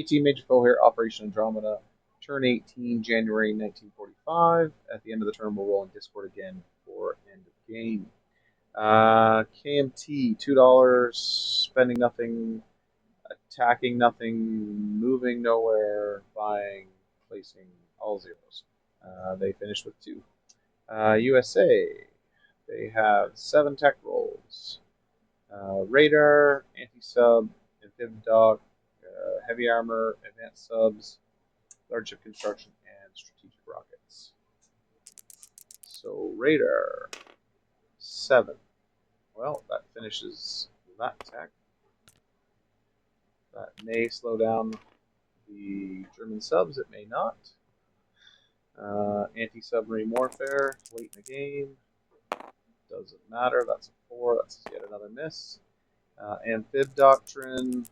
KMT Major Foe here, Operation Andromeda, turn 18, January 1945. At the end of the turn, we'll roll in Discord again for end of game. KMT, $2, spending nothing, attacking nothing, moving nowhere, buying, placing all zeros. They finished with 2. USA, they have 7 tech rolls. Radar, anti-sub, amphib dock, heavy armor, advanced subs, large ship construction, and strategic rockets. So radar, 7. Well, that finishes that tech. That may slow down the German subs, it may not. Anti-submarine warfare, late in the game. Doesn't matter, that's a 4, that's yet another miss. Amphib doctrine,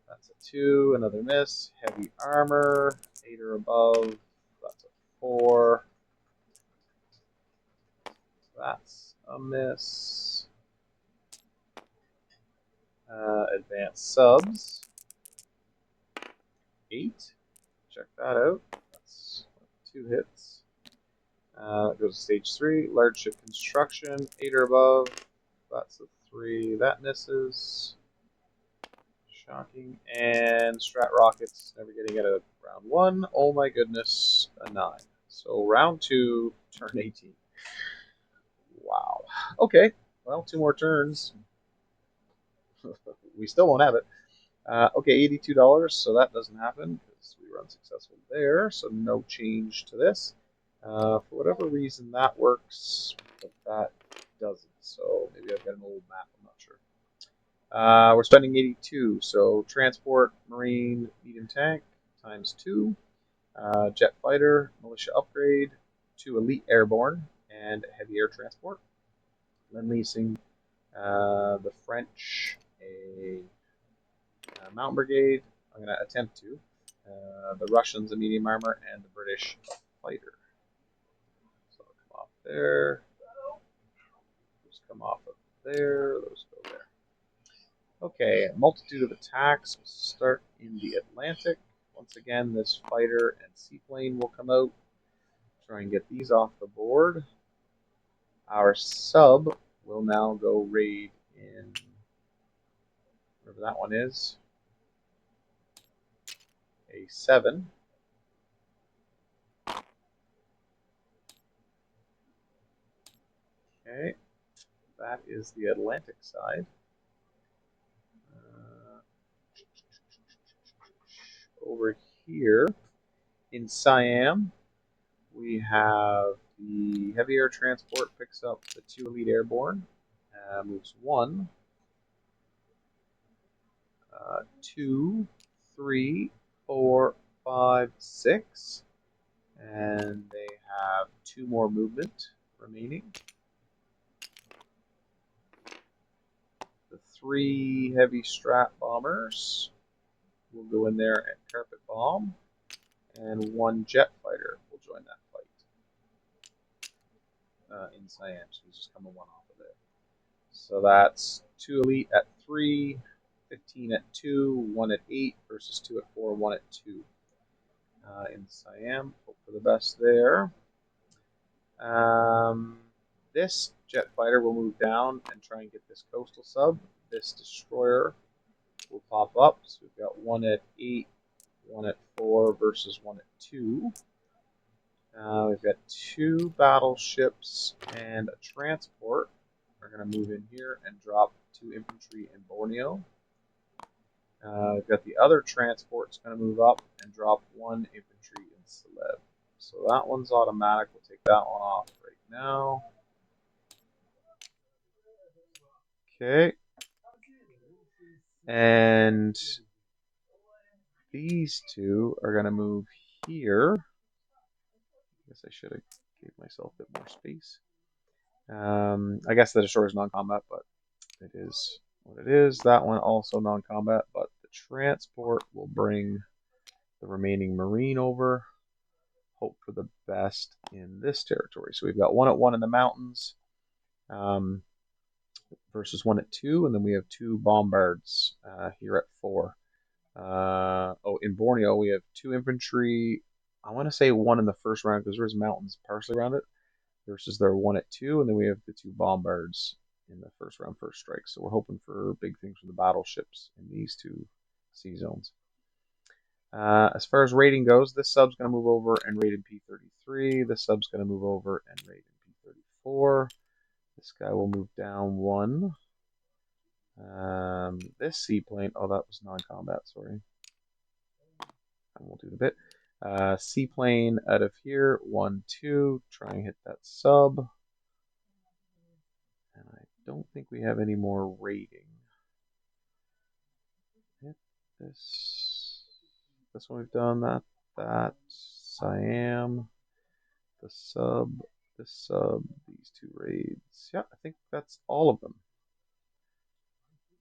that's a 2, another miss. Heavy armor, 8 or above, that's a 4. That's a miss. Advanced subs, 8. Check that out. That's 2 hits. That goes to stage 3. Large ship construction, 8 or above. That's a 3. That misses. Shocking. And strat rockets, never getting it at round 1. Oh my goodness, a 9. So round 2, turn 18. Wow. Okay. Well, 2 more turns. We still won't have it. Okay, $82, so that doesn't happen because we run successful there, so no change to this. For whatever reason, that works, but that doesn't. So maybe I've got an old map, I'm not sure. We're spending 82, so transport, marine, medium tank, times 2. Jet fighter, militia upgrade, 2 elite airborne, and heavy air transport. Then leasing the French a mountain brigade. I'm going to attempt to. The Russians a medium armor, and the British a fighter. So I'll come off there. Those come off of there. Those go there. Okay, a multitude of attacks will start in the Atlantic. Once again, this fighter and seaplane will come out. Try and get these off the board. Our sub will now go raid in wherever that one is. A 7. Okay, that is the Atlantic side. Over here in Siam, we have the heavy air transport picks up the 2 elite airborne, moves 1, 2, 3, 4, 5, 6, and they have 2 more movement remaining. The 3 heavy strat bombers will go in there and carpet bomb, and 1 jet fighter will join that fight in Siam. So he's just coming 1 off of there. So that's 2 elite at 3, 15 at 2, 1 at 8 versus 2 at 4, 1 at 2 in Siam. Hope for the best there. This jet fighter will move down and try and get this coastal sub. This destroyer will pop up. So we've got 1 at 8, 1 at 4 versus 1 at 2. We've got 2 battleships and a transport. We're going to move in here and drop 2 infantry in Borneo. We've got the other transport's going to move up and drop 1 infantry in Celeb. So that one's automatic. We'll take that one off right now. Okay. And these 2 are going to move here. I guess I should have gave myself a bit more space. I guess the destroyer is non-combat, but it is what it is. That one also non-combat, but the transport will bring the remaining marine over. Hope for the best in this territory. So we've got 1 at 1 in the mountains versus 1 at 2, and then we have 2 bombards here at 4. Oh, in Borneo, we have 2 infantry. I want to say 1 in the first round because there's mountains partially around it, versus their 1 at 2, and then we have the 2 bombards in the first round, first strike. So we're hoping for big things from the battleships in these 2 sea zones. As far as rating goes, this sub's going to move over and raid in P33. This sub's going to move over and raid in P34. This guy will move down 1. This seaplane, oh, that was non-combat, sorry. I won't do the bit. Seaplane out of here, 1, 2. Try and hit that sub. And I don't think we have any more rating. Hit this. This one we've done, that. Siam. The sub, this sub, these 2 raids. Yeah, I think that's all of them.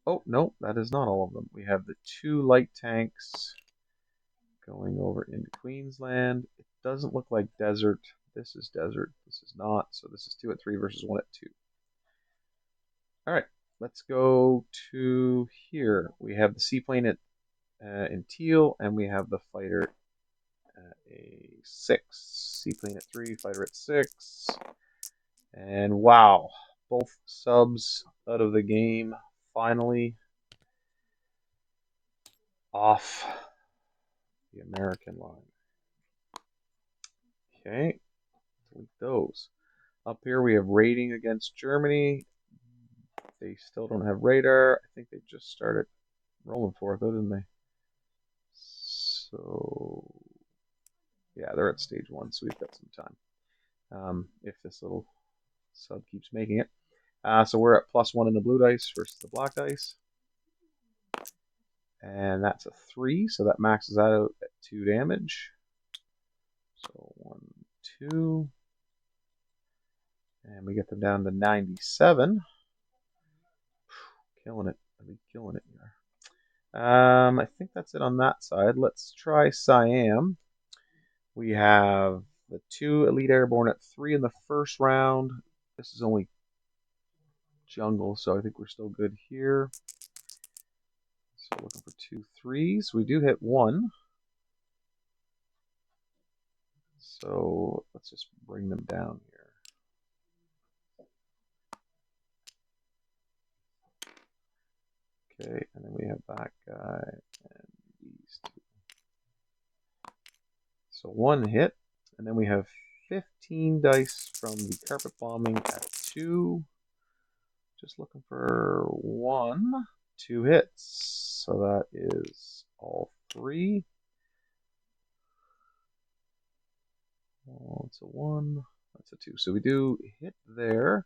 Oh, no, that is not all of them. We have the 2 light tanks going over into Queensland. It doesn't look like desert. This is desert. This is not. So this is 2 at 3 versus 1 at 2. All right, let's go to here. We have the seaplane at in teal, and we have the fighter at a 6. Seaplane at 3, fighter at 6. And wow, both subs out of the game, finally off the American line. Okay, delete those. Up here we have raiding against Germany. They still don't have radar. I think they just started rolling for it though, didn't they? So yeah, they're at stage 1, so we've got some time. If this little sub keeps making it. So we're at +1 in the blue dice versus the black dice. And that's a 3, so that maxes out at 2 damage. So 1, 2. And we get them down to 97. Killing it. Really killing it here. I think that's it on that side. Let's try Siam. We have the 2 Elite Airborne at 3 in the first round. This is only jungle, so I think we're still good here. So looking for 2 3s. We do hit 1. So let's just bring them down here. Okay, and then we have that guy and these 2. So 1 hit, and then we have 15 dice from the carpet bombing at 2. Just looking for 1, 2 hits. So that is all 3. That's a 1. That's a 2. So we do hit there.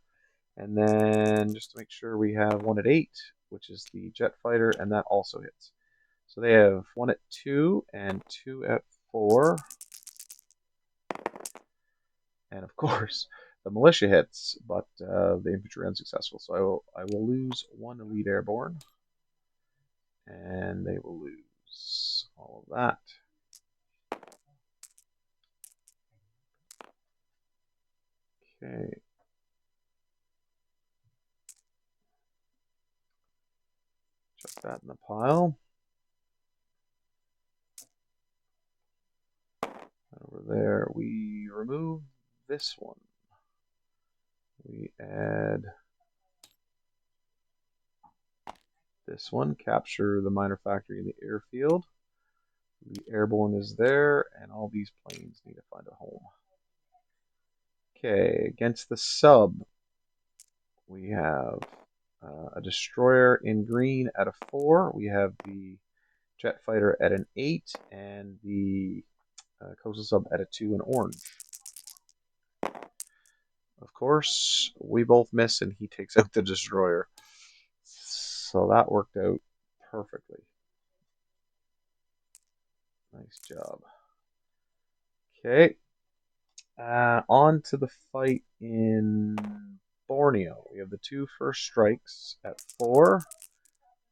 And then just to make sure we have 1 at 8, which is the jet fighter, and that also hits. So they have 1 at 2 and 2 at 4. And of course, the militia hits, but the infantry are unsuccessful. So I will lose 1 elite airborne, and they will lose all of that. Okay. Chuck that in the pile. Over there, we remove this one. We add this one, capture the minor factory in the airfield. The airborne is there, and all these planes need to find a home. Okay, against the sub, we have a destroyer in green at a 4. We have the jet fighter at an 8, and the coastal sub at a 2 in orange. Of course, we both miss, and he takes out the destroyer. So that worked out perfectly. Nice job. Okay. On to the fight in Borneo. We have the 2 first strikes at 4.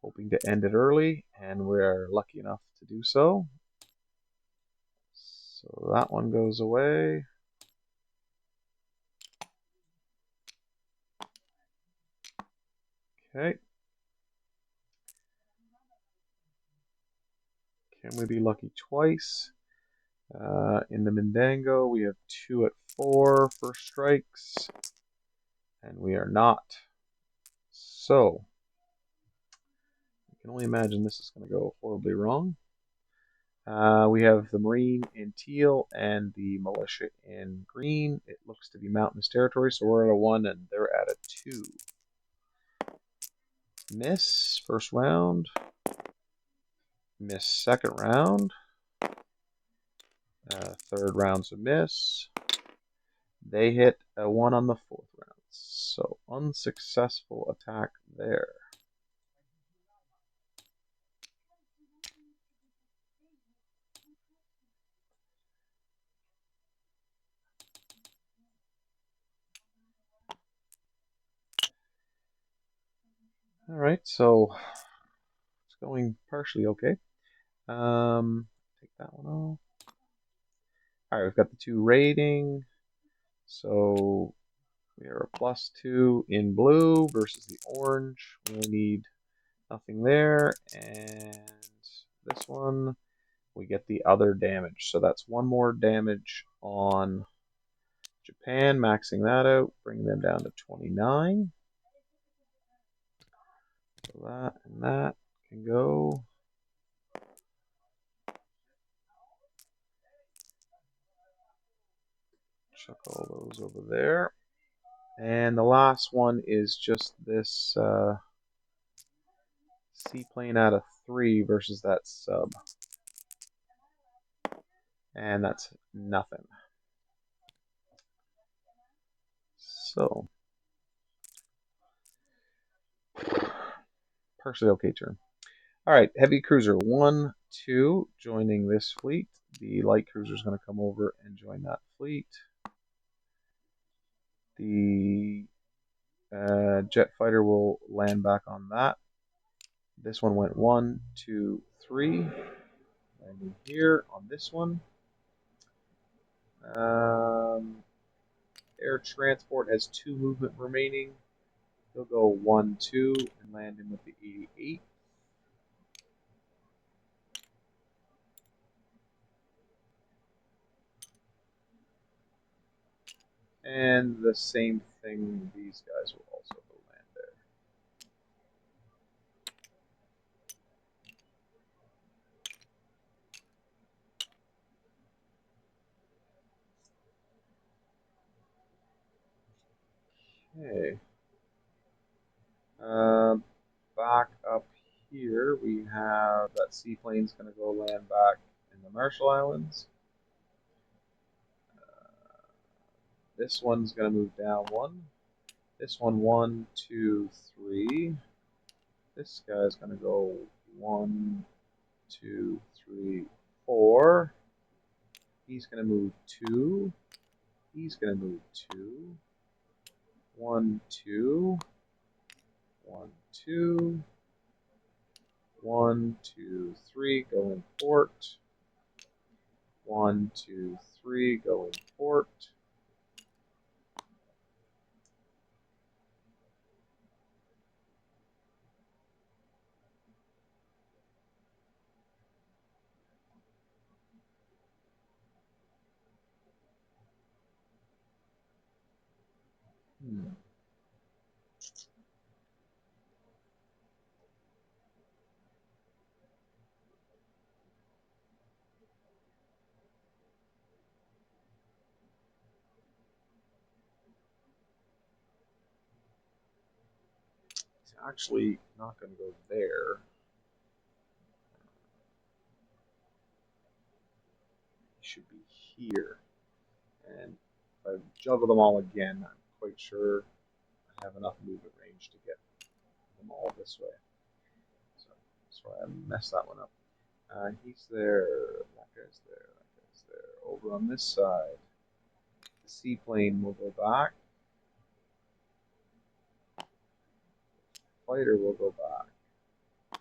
Hoping to end it early, and we're lucky enough to do so. So that one goes away. Okay. Can we be lucky twice? In the Mindango, we have 2 at 4 first strikes, and we are not. So, I can only imagine this is going to go horribly wrong. We have the Marine in teal and the Militia in green. It looks to be mountainous territory, so we're at a 1 and they're at a 2. Miss first round. Miss second round. Third round's a miss. They hit a 1 on the fourth round. So unsuccessful attack there. Alright, so it's going partially okay. Take that one off. Alright, we've got the 2 rating. So we are a +2 in blue versus the orange. We only need nothing there. And this one, we get the other damage. So that's 1 more damage on Japan, maxing that out, bringing them down to 29. So that and that can go. Chuck all those over there. And the last one is just this seaplane out of 3 versus that sub. And that's nothing. So, partially okay turn. Alright, heavy cruiser 1, 2, joining this fleet. The light cruiser is going to come over and join that fleet. The jet fighter will land back on that. This one went 1, 2, 3. Landing here on this one. Air transport has 2 movement remaining. He'll go 1, 2 and land in with the 88. And the same thing, these guys will also go land there. Okay. Back up here, we have that seaplane's going to go land back in the Marshall Islands. This one's going to move down 1. This one, 1, 2, 3. This guy's going to go 1, 2, 3, 4. He's going to move 2. He's going to move 2. 1, 2. 1, 2. 1, 2, 3. Go in port. 1, 2, 3. Go in port. It's actually not going to go there. It should be here. And if I juggle them all again, I'm quite sure I have enough movement range to get them all this way. So that's why I messed that one up. He's there. That guy's there. That guy's there. Over on this side, the seaplane will go back. Fighter will go back.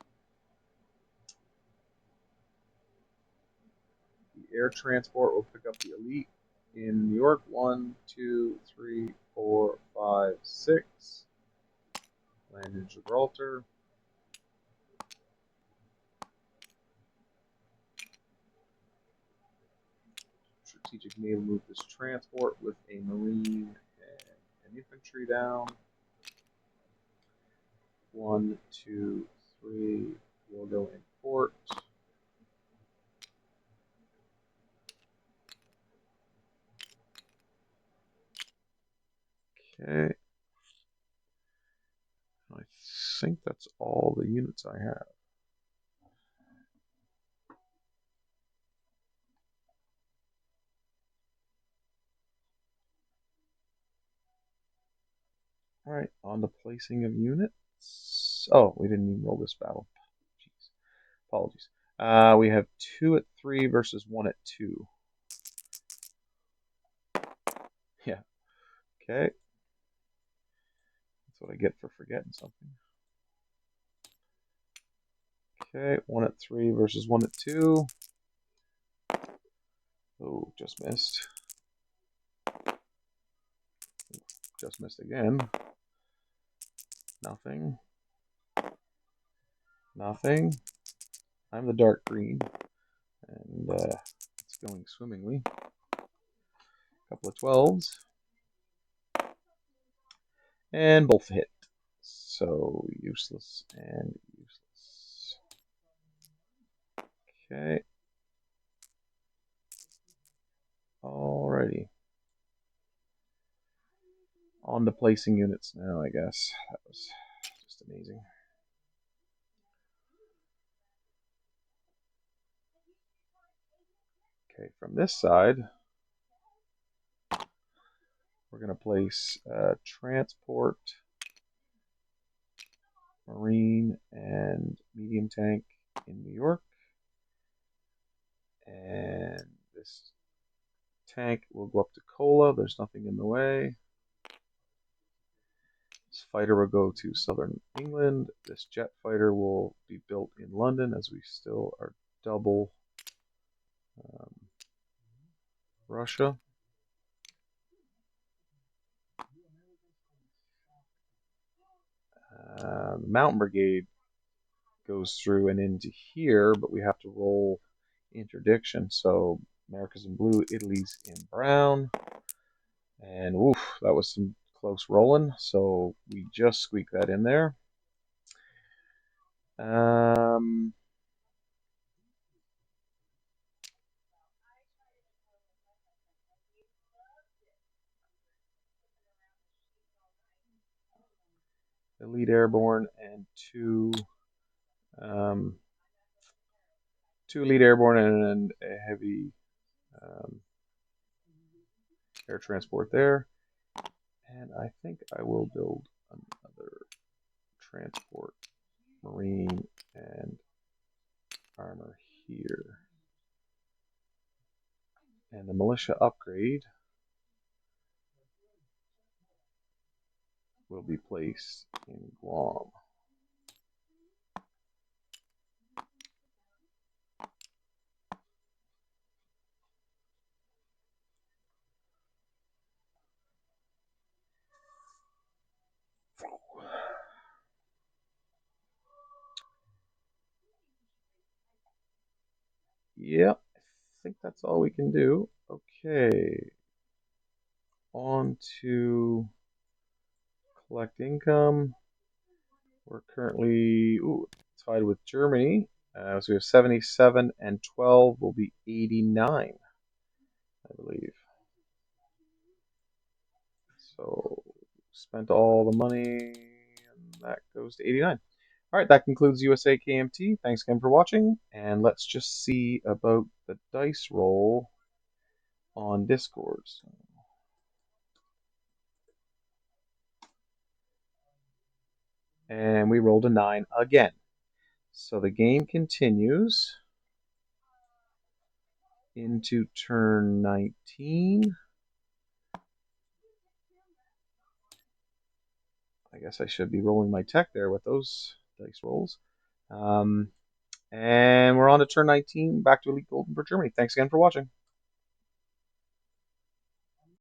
The air transport will pick up the elite in New York. 1, 2, 3, 4, 5, 6. Land in Gibraltar. transport with a marine and an infantry down. 1, 2, 3. We'll go in port. Okay. I think that's all the units I have. All right, on the placing of units. Oh, we didn't even roll this battle. Jeez, apologies. We have 2 at 3 versus 1 at 2. Yeah. Okay. That's what I get for forgetting something. Okay, 1 at 3 versus 1 at 2. Oh, just missed. Just missed again. Nothing. Nothing. I'm the dark green. And it's going swimmingly. Couple of 12s. And both hit. So useless and useless. Okay. Alrighty. On to placing units now, I guess. That was just amazing. Okay, from this side, we're going to place transport, marine, and medium tank in New York. And this tank will go up to Kola. There's nothing in the way. This fighter will go to southern England. This jet fighter will be built in London, as we still are double Russia. The Mountain Brigade goes through and into here, but we have to roll interdiction. So America's in blue, Italy's in brown. And oof, that was some close rolling. So we just squeaked that in there. Elite Airborne and two Elite Airborne and a heavy air transport there. And I think I will build another transport, marine, and armor here. And the militia upgrade will be placed in Guam. Yep, I think that's all we can do. Okay, on to collect income. We're currently tied with Germany. So we have 77 and 12 will be 89, I believe. So spent all the money, and that goes to 89. All right, that concludes USA KMT. Thanks again for watching, and let's just see about the dice roll on Discord. And we rolled a 9 again. So the game continues into turn 19. I guess I should be rolling my tech there with those dice rolls. And we're on to turn 19, back to Elite Golden for Germany. Thanks again for watching.